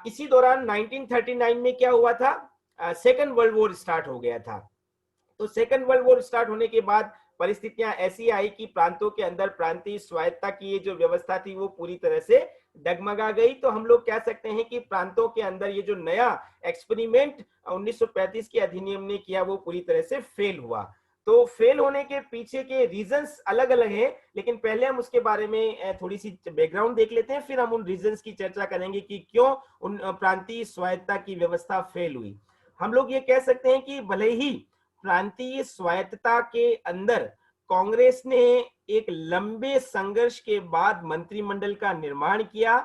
इसी दौरान 1939 में क्या हुआ था, सेकेंड वर्ल्ड वॉर स्टार्ट हो गया था। तो सेकेंड वर्ल्ड वॉर स्टार्ट होने के बाद परिस्थितियां ऐसी आई कि प्रांतों के अंदर प्रांतीय स्वायत्ता की ये जो व्यवस्था थी वो पूरी तरह से डगमगा गई। तो हम लोग कह सकते हैं कि प्रांतों के अंदर ये जो नया एक्सपेरिमेंट 1935 के अधिनियम ने किया वो पूरी तरह से फेल हुआ। तो फेल होने के पीछे के रीजंस अलग अलग हैं, लेकिन पहले हम उसके बारे में थोड़ी सी बैकग्राउंड देख लेते हैं, फिर हम उन रीजंस की चर्चा करेंगे कि क्यों उन प्रांतीय स्वायत्ता की व्यवस्था फेल हुई। हम लोग ये कह सकते हैं कि भले ही प्रांतीय स्वायत्तता के अंदर कांग्रेस ने एक लंबे संघर्ष के बाद मंत्रिमंडल का निर्माण किया,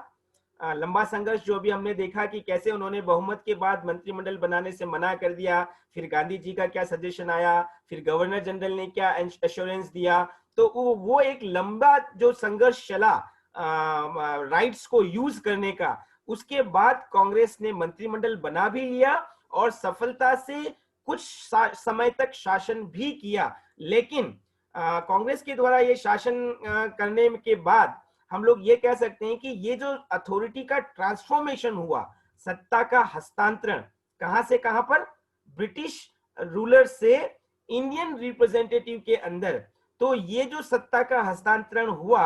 लंबा संघर्ष जो भी हमने देखा कि कैसे उन्होंने बहुमत के बाद मंत्रिमंडल बनाने से मना कर दिया, फिर गांधी जी का क्या सजेशन आया, फिर गवर्नर जनरल ने क्या एश्योरेंस दिया, तो वो एक लंबा जो संघर्ष चला राइट्स को यूज करने का, उसके बाद कांग्रेस ने मंत्रिमंडल बना भी लिया और सफलता से कुछ समय तक शासन भी किया। लेकिन कांग्रेस के द्वारा ये शासन करने के बाद हम लोग ये कह सकते हैं कि ये जो अथॉरिटी का ट्रांसफॉर्मेशन हुआ, सत्ता का हस्तांतरण कहां से कहां पर, ब्रिटिश रूलर से इंडियन रिप्रेजेंटेटिव के अंदर, तो ये जो सत्ता का हस्तांतरण हुआ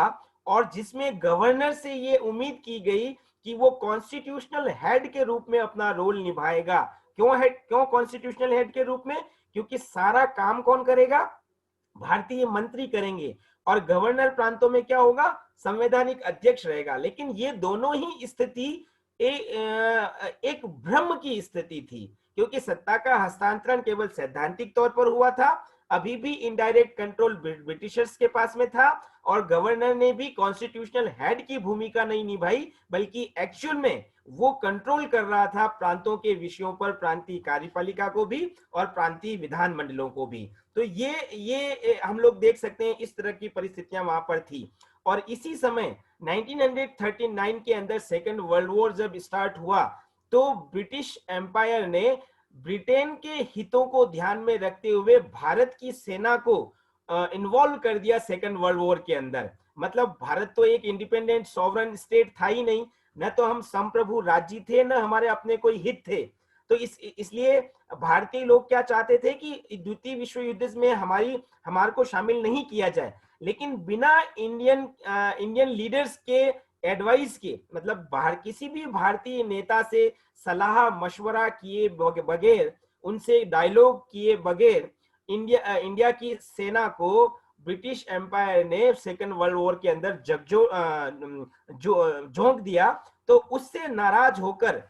और जिसमें गवर्नर से ये उम्मीद की गई कि वो कॉन्स्टिट्यूशनल हेड के रूप में अपना रोल निभाएगा। क्यों कॉन्स्टिट्यूशनल हेड के रूप में? क्योंकि सारा काम कौन करेगा, भारतीय मंत्री करेंगे, और गवर्नर प्रांतों में क्या होगा, संवैधानिक अध्यक्ष रहेगा। लेकिन ये दोनों ही स्थिति एक भ्रम की स्थिति थी, क्योंकि सत्ता का हस्तांतरण केवल सैद्धांतिक तौर पर हुआ था, अभी भी इनडायरेक्ट कंट्रोल ब्रिटिशर्स के पास में था, और गवर्नर ने भी कॉन्स्टिट्यूशनल हेड की भूमिका नहीं निभाई, बल्कि एक्चुअल में वो कंट्रोल कर रहा था प्रांतों के विषयों पर, प्रांतीय कार्यपालिका को भी और प्रांतीय विधानमंडलों को भी। तो ये हम लोग देख सकते हैं इस तरह की परिस्थितियां वहां पर थी। और इसी समय 1939 के अंदर सेकेंड वर्ल्ड वॉर जब स्टार्ट हुआ, तो ब्रिटिश एम्पायर ने ब्रिटेन के हितों को ध्यान में रखते हुए भारत की सेना को इन्वॉल्व कर दिया सेकेंड वर्ल्ड वॉर के अंदर। मतलब भारत तो एक इंडिपेंडेंट सॉवरन स्टेट था ही नहीं, न तो हम संप्रभु राज्य थे, न हमारे अपने कोई हित थे। तो इसलिए भारतीय लोग क्या चाहते थे कि द्वितीय विश्व युद्ध में हमारे को शामिल नहीं किया जाए, लेकिन बिना इंडियन लीडर्स के एडवाइस के, मतलब किसी भी भारतीय नेता से सलाह मशवरा किए बगैर, उनसे डायलॉग किए बगैर इंडिया की सेना को ब्रिटिश एम्पायर ने सेकेंड वर्ल्ड वॉर के अंदर झोंक दिया। तो उससे नाराज होकर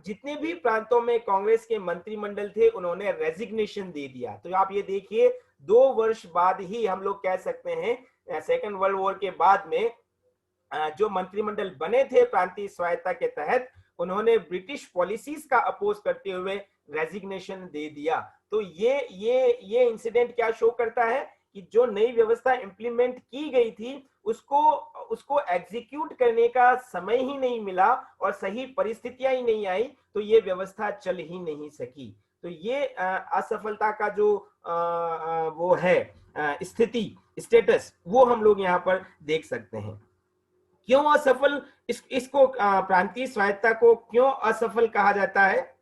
जितने भी प्रांतों में कांग्रेस के मंत्रिमंडल थे, उन्होंने रेजिग्नेशन दे दिया। तो आप ये देखिए, 2 वर्ष बाद ही हम लोग कह सकते हैं सेकेंड वर्ल्ड वॉर के बाद में जो मंत्रिमंडल बने थे प्रांतीय स्वायत्ता के तहत, उन्होंने ब्रिटिश पॉलिसीज का अपोज करते हुए रेजिग्नेशन दे दिया। तो ये इंसिडेंट क्या शो करता है कि जो नई व्यवस्था इंप्लीमेंट की गई थी, उसको एग्जीक्यूट करने का समय ही नहीं मिला और सही परिस्थितियां ही नहीं आई, तो ये व्यवस्था चल ही नहीं सकी। तो ये असफलता का जो वो है स्थिति, स्टेटस, वो हम लोग यहाँ पर देख सकते हैं। क्यों असफल, इसको प्रांतीय स्वायत्ता को क्यों असफल कहा जाता है,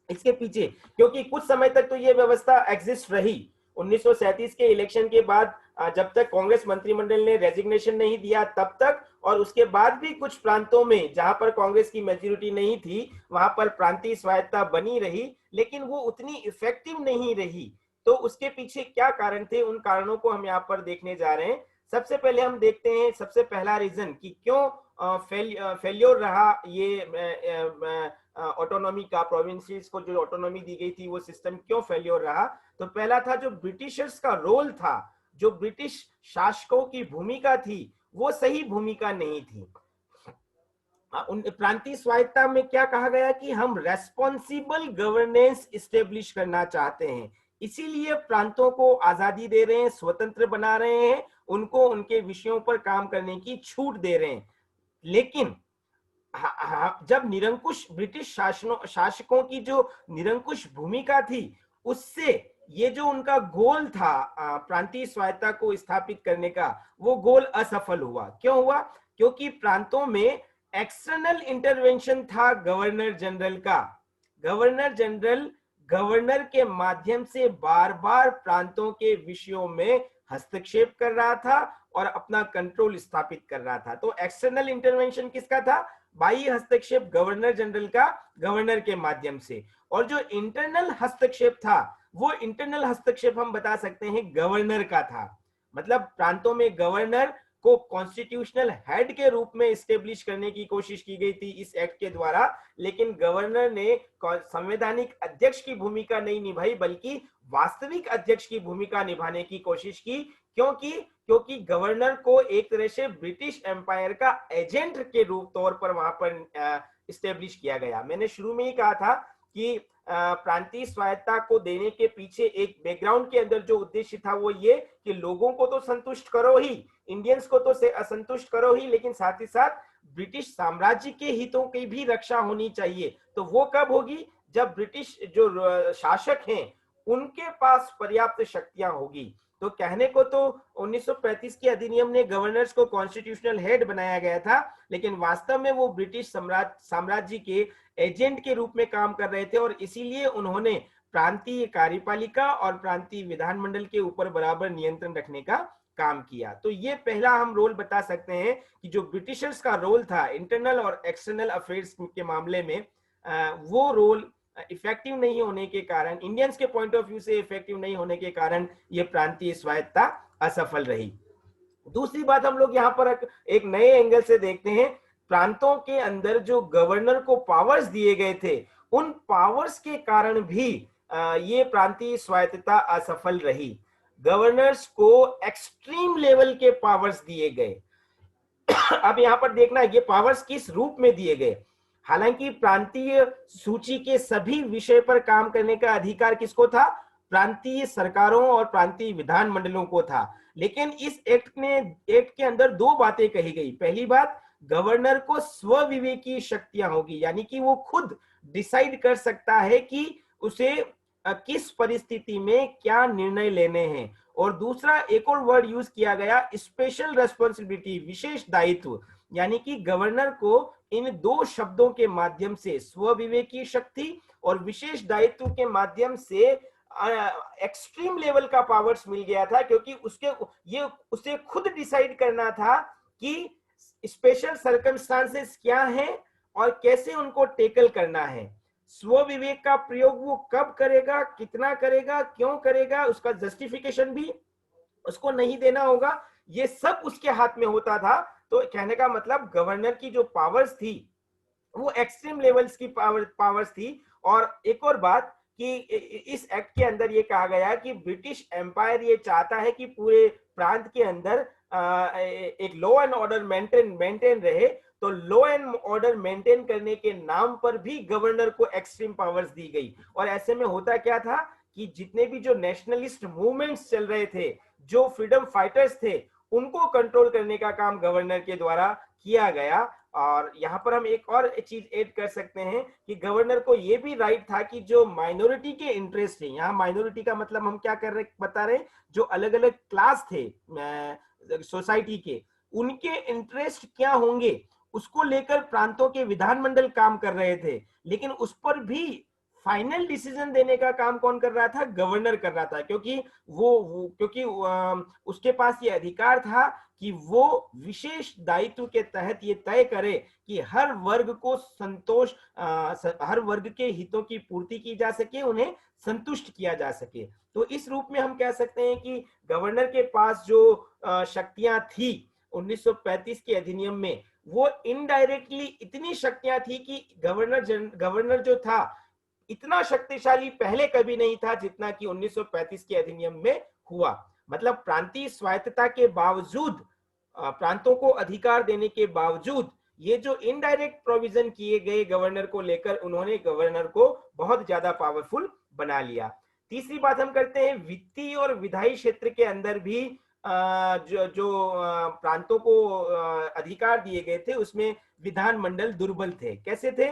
इसके पीछे क्योंकि कुछ समय तक तो ये व्यवस्था एग्जिस्ट रही। 1937 के इलेक्शन के बाद जब तक कांग्रेस मंत्रिमंडल ने रेजिग्नेशन नहीं दिया तब तक, और उसके बाद भी कुछ प्रांतों में जहां पर कांग्रेस की मेजोरिटी नहीं थी, वहां पर प्रांतीय स्वायत्ता बनी रही, लेकिन वो उतनी इफेक्टिव नहीं रही। तो उसके पीछे क्या कारण थे, उन कारणों को हम यहाँ पर देखने जा रहे हैं। सबसे पहले हम देखते हैं, सबसे पहला रीजन कि क्यों फेल्योर रहा ये ऑटोनॉमी का, प्रोविंसेस को जो ऑटोनॉमी दी गई थी वो सिस्टम क्यों फेल्योर रहा। तो पहला था जो ब्रिटिशर्स का रोल था, जो ब्रिटिश शासकों की भूमिका थी, वो सही भूमिका नहीं थी। प्रांतीय स्वायत्ता में क्या कहा गया कि हम रेस्पॉन्सिबल गवर्नेंस इस्टेब्लिश करना चाहते हैं, इसीलिए प्रांतों को आजादी दे रहे हैं, स्वतंत्र बना रहे हैं, उनको उनके विषयों पर काम करने की छूट दे रहे हैं। लेकिन जब निरंकुश ब्रिटिश शासकों की जो निरंकुश भूमिका थी, उससे ये जो उनका गोल था प्रांतीय स्वायत्ता को स्थापित करने का, वो गोल असफल हुआ। क्यों हुआ? क्योंकि प्रांतों में एक्सटर्नल इंटरवेंशन था गवर्नर जनरल का। गवर्नर जनरल गवर्नर के माध्यम से बार बार प्रांतों के विषयों में हस्तक्षेप कर रहा था और अपना कंट्रोल स्थापित कर रहा था। तो एक्सटर्नल इंटरवेंशन किसका था? बाह्य हस्तक्षेप गवर्नर जनरल का गवर्नर के माध्यम से। और जो इंटरनल हस्तक्षेप था, वो इंटरनल हस्तक्षेप हम बता सकते हैं गवर्नर का था। मतलब प्रांतों में गवर्नर को कॉन्स्टिट्यूशनल हेड के रूप में एस्टेब्लिश करने की कोशिश की गई थी इस एक्ट के द्वारा, लेकिन गवर्नर ने संवैधानिक अध्यक्ष की भूमिका नहीं निभाई, बल्कि वास्तविक अध्यक्ष की भूमिका निभाने की कोशिश की। क्योंकि गवर्नर को एक तरह से ब्रिटिश एम्पायर का एजेंट के रूप तौर पर वहां पर इस्टेब्लिश किया गया। मैंने शुरू में ही कहा था कि प्रांतीय स्वायत्ता को देने के पीछे एक बैकग्राउंड के अंदर जो उद्देश्य था वो ये कि लोगों को तो संतुष्ट करो ही, इंडियंस को तो से असंतुष्ट करो ही, लेकिन साथ ही साथ ब्रिटिश साम्राज्य के हितों की भी रक्षा होनी चाहिए। तो वो कब होगी? जब ब्रिटिश जो शासक हैं उनके पास पर्याप्त शक्तियां होगी। तो कहने को तो 1935 के अधिनियम ने गवर्नर्स को कॉन्स्टिट्यूशनल हेड बनाया गया था, लेकिन वास्तव में वो ब्रिटिश साम्राज्य के एजेंट के रूप में काम कर रहे थे, और इसीलिए उन्होंने प्रांतीय कार्यपालिका और प्रांतीय विधानमंडल के ऊपर बराबर नियंत्रण रखने का काम किया। तो ये पहला हम रोल बता सकते हैं कि जो ब्रिटिशर्स का रोल था इंटरनल और एक्सटर्नल अफेयर्स के मामले में, वो रोल इफेक्टिव नहीं होने के कारण, इंडियंस के पॉइंट ऑफ व्यू से इफेक्टिव नहीं होने के कारण ये प्रांतीय स्वायत्ता असफल रही। दूसरी बात हम लोग यहाँ पर एक नए एंगल से देखते हैं। प्रांतों के अंदर जो गवर्नर को पावर्स दिए गए थे, उन पावर्स के कारण भी ये प्रांतीय स्वायत्तता असफल रही। गवर्नर्स को एक्सट्रीम लेवल के पावर्स दिए गए। अब यहां पर देखना, ये पावर्स किस रूप में दिए गए। हालांकि प्रांतीय सूची के सभी विषय पर काम करने का अधिकार किसको था? प्रांतीय सरकारों और प्रांतीय विधानमंडलों को था। लेकिन इस एक्ट के अंदर दो बातें कही गई। पहली बात, गवर्नर को स्वविवेकी शक्तियां होगी, यानी कि वो खुद डिसाइड कर सकता है कि उसे किस परिस्थिति में क्या निर्णय लेने हैं। और दूसरा, एक और वर्ड यूज किया गया, स्पेशल रेस्पॉन्सिबिलिटी, विशेष दायित्व। यानी कि गवर्नर को इन दो शब्दों के माध्यम से, स्वविवेकी शक्ति और विशेष दायित्व के माध्यम से, एक्सट्रीम लेवल का पावर्स मिल गया था, क्योंकि उसे खुद डिसाइड करना था कि स्पेशल सर्कमस्टांसेस क्या हैं और कैसे उनको टेकल करना है। स्वविवेक का प्रयोग वो कब करेगा, कितना करेगा, क्यों करेगा, उसका जस्टिफिकेशन भी उसको नहीं देना होगा। ये सब उसके हाथ में होता था। तो कहने का मतलब, गवर्नर की जो पावर्स थी वो एक्सट्रीम लेवल्स की पावर्स थी। और एक और बात कि इस एक्ट के अंदर ये कहा गया कि ब्रिटिश एम्पायर ये चाहता है कि पूरे प्रांत के अंदर एक लॉ एंड ऑर्डर मेंटेन रहे। तो लॉ एंड ऑर्डर मेंटेन करने के नाम पर भी गवर्नर को एक्सट्रीम पावर्स दी गई। और ऐसे में होता क्या था कि जितने भी जो नेशनलिस्ट मूवमेंट्स चल रहे थे, जो फ्रीडम फाइटर्स थे, उनको कंट्रोल करने का काम गवर्नर के द्वारा किया गया। और यहाँ पर हम एक और चीज ऐड कर सकते हैं कि गवर्नर को यह भी राइट था कि जो माइनॉरिटी के इंटरेस्ट है, यहाँ माइनॉरिटी का मतलब हम क्या कर रहे बता रहे हैं, जो अलग अलग क्लास थे सोसाइटी के, उनके इंटरेस्ट क्या होंगे उसको लेकर प्रांतों के विधानमंडल काम कर रहे थे। लेकिन उस पर भी फाइनल डिसीजन देने का काम कौन कर रहा था? गवर्नर कर रहा था। क्योंकि उसके पास ये अधिकार था कि वो विशेष दायित्व के तहत ये तय करे कि हर वर्ग को हर वर्ग के हितों की पूर्ति की जा सके, उन्हें संतुष्ट किया जा सके। तो इस रूप में हम कह सकते हैं कि गवर्नर के पास जो शक्तियां थी 1935 के अधिनियम में, वो इनडायरेक्टली इतनी शक्तियां थी कि गवर्नर जो था इतना शक्तिशाली पहले कभी नहीं था जितना कि 1935 के अधिनियम में हुआ। मतलब प्रांतीय स्वायत्तता के बावजूद, प्रांतों को अधिकार देने के बावजूद, ये जो इनडायरेक्ट प्रोविजन किए गए गवर्नर को लेकर, उन्होंने गवर्नर को बहुत ज्यादा पावरफुल बना लिया। तीसरी बात हम करते हैं, वित्तीय और विधायी क्षेत्र के अंदर भी जो प्रांतों को अधिकार दिए गए थे, उसमें विधानमंडल दुर्बल थे। कैसे थे?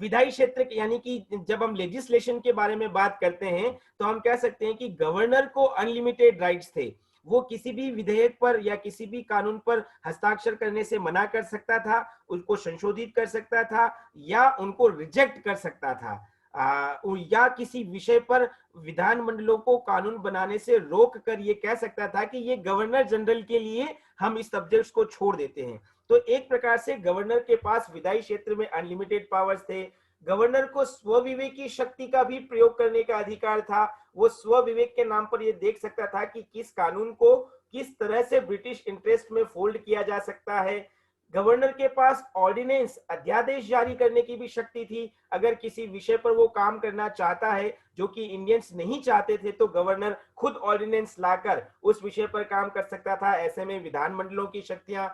विधायी क्षेत्र, यानी कि जब हम लेजिस्लेशन के बारे में बात करते हैं तो हम कह सकते हैं कि गवर्नर को अनलिमिटेड राइट्स थे। वो किसी भी विधेयक पर या किसी भी कानून पर हस्ताक्षर करने से मना कर सकता था, उनको संशोधित कर सकता था या उनको रिजेक्ट कर सकता था, या किसी विषय पर विधानमंडलों को कानून बनाने से रोक कर ये कह सकता था कि ये गवर्नर जनरल के लिए हम इस सब्जेक्ट्स को छोड़ देते हैं। तो एक प्रकार से गवर्नर के पास विधायी क्षेत्र में अनलिमिटेड पावर्स थे। गवर्नर को स्वविवेकी शक्ति का भी प्रयोग करने का अधिकार था। वो स्वविवेक के नाम पर ये देख सकता था कि किस कानून को किस तरह से ब्रिटिश इंटरेस्ट में फोल्ड किया जा सकता है। गवर्नर के पास ऑर्डिनेंस अध्यादेश जारी करने की भी शक्ति थी। अगर किसी विषय पर वो काम करना चाहता है जो कि इंडियंस नहीं चाहते थे, तो गवर्नर खुद ऑर्डिनेंस लाकर उस विषय पर काम कर सकता था। ऐसे में विधानमंडलों की शक्तियां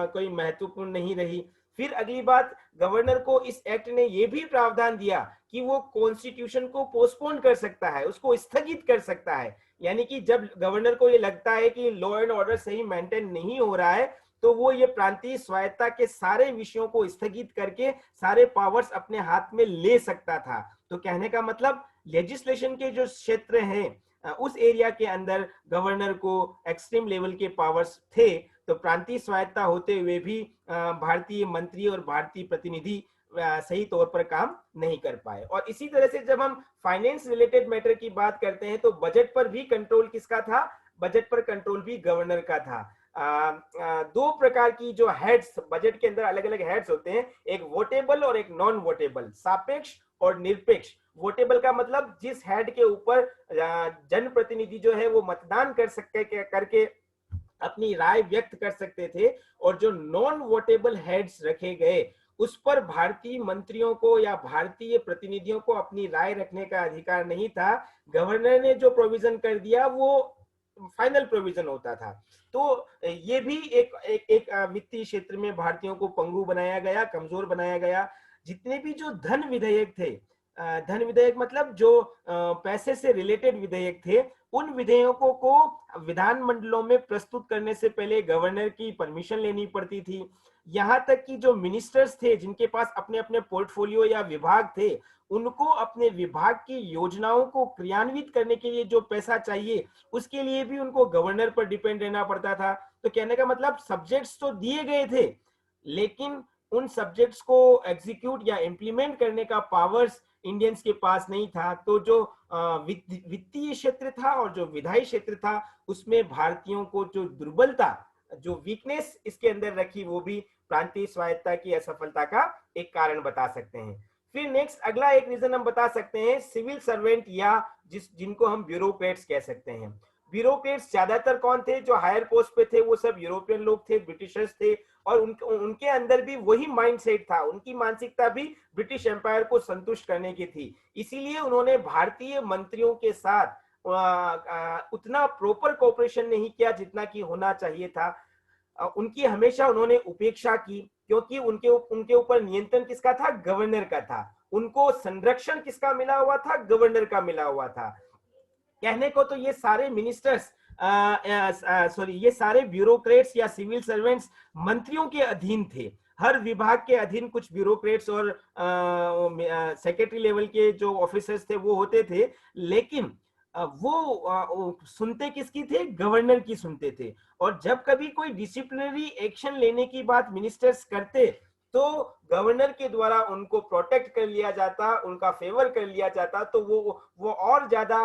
कोई महत्वपूर्ण नहीं रही। फिर अगली बात, गवर्नर को इस एक्ट ने यह भी प्रावधान दिया कि वो कॉन्स्टिट्यूशन को पोस्टपोन कर सकता है, उसको स्थगित कर सकता है। यानी कि जब गवर्नर को ये लगता है कि लॉ एंड ऑर्डर सही मेंटेन नहीं हो रहा है, तो वो ये प्रांतीय स्वायत्ता के सारे विषयों को स्थगित करके सारे पावर्स अपने हाथ में ले सकता था। तो कहने का मतलब लेजिस्लेशन के जो क्षेत्र हैं उस एरिया के अंदर गवर्नर को एक्सट्रीम लेवल के पावर्स थे। तो प्रांतीय स्वायत्ता होते हुए भी भारतीय मंत्री और भारतीय प्रतिनिधि सही तौर पर काम नहीं कर पाए। और इसी तरह से जब हम फाइनेंस रिलेटेड मैटर की बात करते हैं तो बजट पर भी कंट्रोल किसका था? बजट पर कंट्रोल भी गवर्नर का था। दो प्रकार की जो हेड्स बजट के अंदर अलग अलग हेड्स होते हैं, एक वोटेबल और एक नॉन वोटेबल, सापेक्ष और निरपेक्ष। वोटेबल का मतलब जिस हेड के ऊपर जनप्रतिनिधि जो है वो मतदान कर सकते करके अपनी राय व्यक्त कर सकते थे, और जो नॉन वोटेबल हेड्स रखे गए उस पर भारतीय मंत्रियों को या भारतीय प्रतिनिधियों को अपनी राय रखने का अधिकार नहीं था। गवर्नर ने जो प्रोविजन कर दिया वो फाइनल प्रोविजन होता था। तो ये भी एक वित्तीय क्षेत्र में भारतीयों को पंगु बनाया गया, कमजोर बनाया गया। जितने भी जो धन विधेयक थे, धन विधेयक मतलब जो पैसे से रिलेटेड विधेयक थे, उन विधेयकों को विधानमंडलों में प्रस्तुत करने से पहले गवर्नर की परमिशन लेनी पड़ती थी। यहाँ तक कि जो मिनिस्टर्स थे जिनके पास अपने अपने पोर्टफोलियो या विभाग थे, उनको अपने विभाग की योजनाओं को क्रियान्वित करने के लिए जो पैसा चाहिए उसके लिए भी उनको गवर्नर पर डिपेंड रहना पड़ता था। तो कहने का मतलब सब्जेक्ट्स तो दिए गए थे, लेकिन उन सब्जेक्ट्स को एग्जीक्यूट या इंप्लीमेंट करने का पावर्स इंडियंस के पास नहीं था। तो जो वित्तीय क्षेत्र था और जो विधायी क्षेत्र था, उसमें भारतीयों को जो दुर्बलता, जो वीकनेस इसके अंदर रखी, वो भी प्रांतीय स्वायत्ता की असफलता का एक कारण बता सकते हैं। फिर नेक्स्ट अगला एक रीजन हम बता सकते हैं सिविल सर्वेंट, या जिनको हम ब्यूरोक्रेट्स कह सकते हैं। ब्यूरोक्रेट्स ज्यादातर कौन थे? जो हायर पोस्ट पे थे वो सब यूरोपियन लोग थे, ब्रिटिशर्स थे, और उनके अंदर भी वही माइंडसेट था। उनकी मानसिकता भी ब्रिटिश एम्पायर को संतुष्ट करने की थी। इसीलिए उन्होंने भारतीय मंत्रियों के साथ उतना प्रॉपर कोऑपरेशन नहीं किया जितना कि होना चाहिए था। उनकी हमेशा उन्होंने उपेक्षा की, क्योंकि उनके ऊपर नियंत्रण किसका था? गवर्नर का था। उनको संरक्षण किसका मिला हुआ था? गवर्नर का मिला हुआ था। कहने को तो ये सारे मिनिस्टर्स ये सारे ब्यूरोक्रेट्स या सिविल सर्वेंट्स मंत्रियों के अधीन थे। हर विभाग के अधीन कुछ ब्यूरोक्रेट्स और सेक्रेटरी लेवल के जो ऑफिसर्स थे वो होते थे, लेकिन वो सुनते किसकी थे? गवर्नर की सुनते थे। और जब कभी कोई डिसिप्लिनरी एक्शन लेने की बात मिनिस्टर्स करते, तो गवर्नर के द्वारा उनको प्रोटेक्ट कर लिया जाता, उनका फेवर कर लिया जाता। तो वो और ज्यादा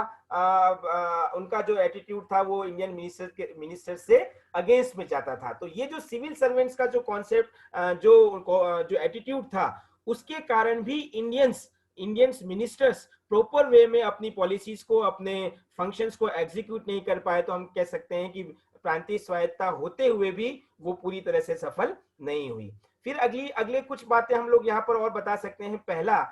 उनका जो एटीट्यूड था वो इंडियन मिनिस्टर से अगेंस्ट में जाता था। तो ये जो सिविल सर्वेंट्स का जो कॉन्सेप्ट, जो एटीट्यूड था, उसके कारण भी इंडियंस मिनिस्टर्स प्रॉपर वे में अपनी पॉलिसीज को, अपने फंक्शंस को एग्जीक्यूट नहीं कर पाए। तो हम कह सकते हैं कि प्रांतीय स्वायत्ता होते हुए भी वो पूरी तरह से सफल नहीं हुई। फिर अगले कुछ बातें हम लोग यहाँ पर और बता सकते हैं। पहला,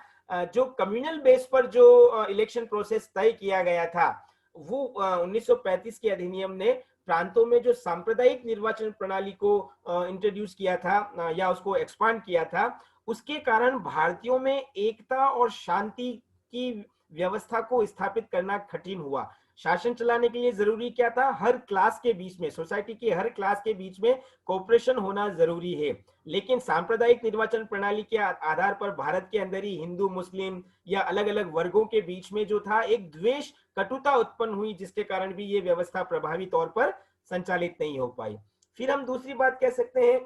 जो कम्युनल बेस पर जो इलेक्शन प्रोसेस तय किया गया था, वो 1935 के अधिनियम ने प्रांतों में जो सांप्रदायिक निर्वाचन प्रणाली को इंट्रोड्यूस किया था या उसको एक्सपांड किया था, उसके कारण भारतीयों में एकता और शांति की व्यवस्था को स्थापित करना कठिन हुआ। शासन चलाने के लिए जरूरी क्या था? हर क्लास के बीच में, सोसाइटी के हर क्लास के बीच में कोऑपरेशन होना जरूरी है। लेकिन सांप्रदायिक निर्वाचन प्रणाली के आधार पर भारत के अंदर ही हिंदू, मुस्लिम या अलग अलग वर्गों के बीच में जो था एक द्वेष कटुता उत्पन्न हुई, जिसके कारण भी ये व्यवस्था प्रभावी तौर पर संचालित नहीं हो पाई। फिर हम दूसरी बात कह सकते हैं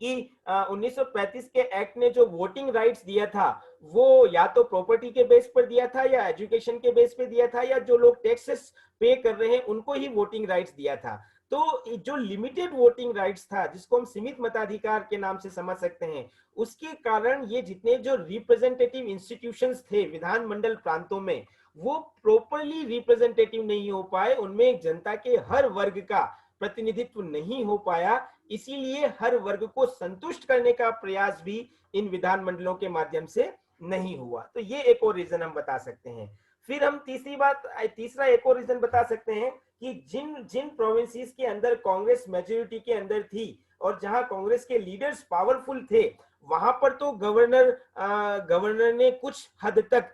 कि 1935 के एक्ट ने जो वोटिंग राइट्स दिया था वो या तो प्रॉपर्टी के बेस पर दिया था या एजुकेशन के बेस पे दिया था, या जो लोग टैक्सेस पे कर रहे हैं उनको ही वोटिंग राइट्स दिया था। तो जो लिमिटेड वोटिंग राइट्स था, जिसको हम सीमित मताधिकार के नाम से समझ सकते हैं, उसके कारण ये जितने जो रिप्रेजेंटेटिव इंस्टीट्यूशंस थे विधानमंडल प्रांतों में, वो प्रॉपरली रिप्रेजेंटेटिव नहीं हो पाए, उनमें जनता के हर वर्ग का प्रतिनिधित्व नहीं हो पाया। इसीलिए हर वर्ग को संतुष्ट करने का प्रयास भी इन विधानमंडलों के माध्यम से नहीं हुआ। तो ये एक और रीजन हम बता सकते हैं। फिर हम तीसरा एक और रीजन बता सकते हैं कि जिन जिन प्रोविंसेस के अंदर कांग्रेस मेजोरिटी के अंदर थी और जहां कांग्रेस के लीडर्स पावरफुल थे, वहां पर तो गवर्नर ने कुछ हद तक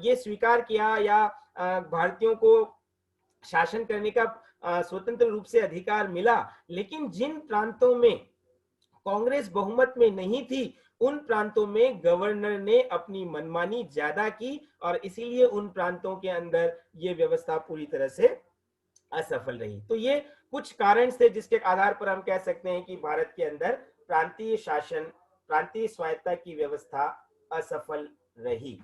ये स्वीकार किया या भारतीयों को शासन करने का स्वतंत्र रूप से अधिकार मिला। लेकिन जिन प्रांतों में कांग्रेस बहुमत में नहीं थी, उन प्रांतों में गवर्नर ने अपनी मनमानी ज्यादा की और इसीलिए उन प्रांतों के अंदर ये व्यवस्था पूरी तरह से असफल रही। तो ये कुछ कारण थे जिसके आधार पर हम कह सकते हैं कि भारत के अंदर प्रांतीय शासन, प्रांतीय स्वायत्ता की व्यवस्था असफल रही।